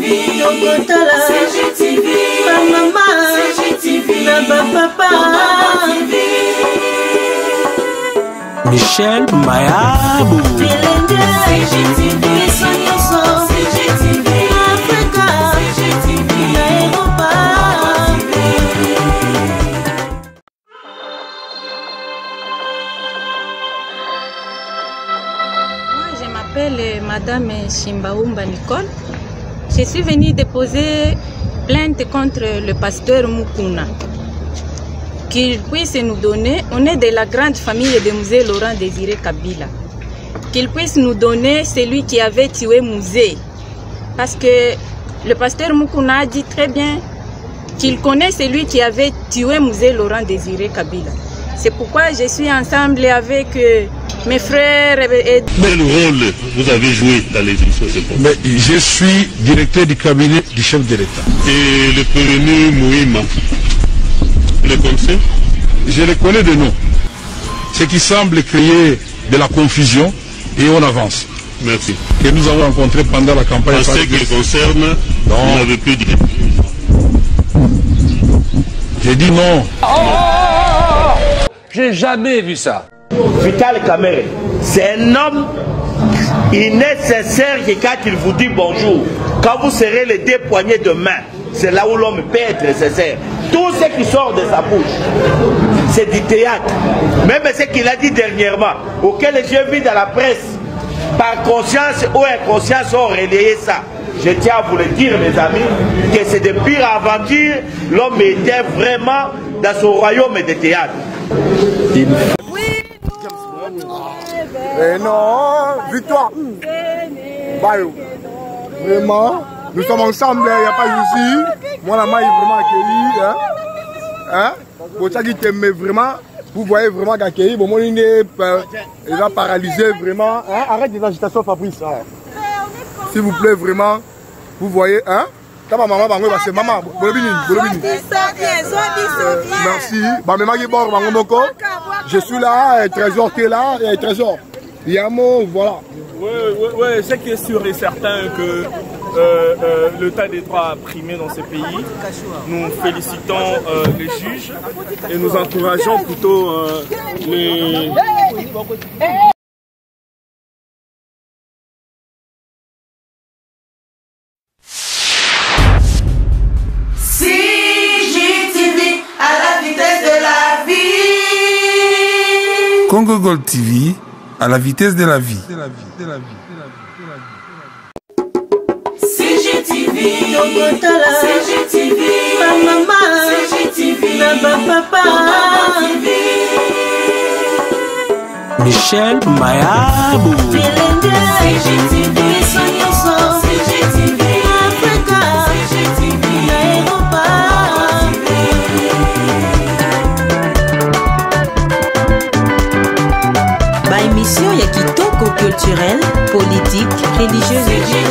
Tokotala CGTV, maman CGTV, papa Michel Mayabou CGTV, CGTV, Africa CGTV, Europa. Moi je m'appelle Madame Chimbaoumba Nicole. Je suis venue déposer plainte contre le pasteur Mukuna. Qu'il puisse nous donner, on est de la grande famille de Musée Laurent Désiré Kabila. Qu'il puisse nous donner celui qui avait tué Musée. Parce que le pasteur Mukuna a dit très bien qu'il connaît celui qui avait tué Musée Laurent Désiré Kabila. C'est pourquoi je suis ensemble avec mes frères. Quel rôle vous avez joué dans les émissions? Mais je suis directeur du cabinet du chef de l'État. Et le premier Mouima, le conseil? Je le connais de nom. Ce qui semble créer de la confusion et on avance. Merci. Que nous avons rencontré pendant la campagne. En ce qui le concerne, vous n'avez plus dit. J'ai dit non. J'ai jamais vu ça. Vital Kamerhe, c'est un homme, il n'est sincère que quand il vous dit bonjour, quand vous serrez les deux poignées de main, c'est là où l'homme peut être sincère. Tout ce qui sort de sa bouche, c'est du théâtre. Même ce qu'il a dit dernièrement, auquel j'ai vu dans la presse, par conscience ou inconscience, ont relayé ça. Je tiens à vous le dire, mes amis, que c'est de pires aventures. L'homme était vraiment dans son royaume de théâtre. Eh non, victoire. Bayo. Vraiment, nous sommes ensemble, il n'y a pas de souci. Moi, la main est vraiment accueillie. Hein? Mais vraiment, vous voyez vraiment accueilli. Bon, mon il va paralyser vraiment. Hein? Arrête des agitations, Fabrice. S'il vous plaît, vraiment, vous voyez, hein? Maman, c'est maman. Merci. Je suis là, et Trésor qui est là, et Trésor. Il y a un mot, voilà. Oui, ce qui est sûr et certain que l'état des droits a primé dans ces pays. Nous félicitons les juges et nous encourageons plutôt les... CGTV à la vitesse de la vie. Congo Gold TV à la vitesse de la vie. CGTV, Tokotala CGTV, maman CGTV, papa Michel Mayabou CGTV, CGTV, Africa CGTV, Europa. Ba émission ya kitoko culturelle, politique, religieuse.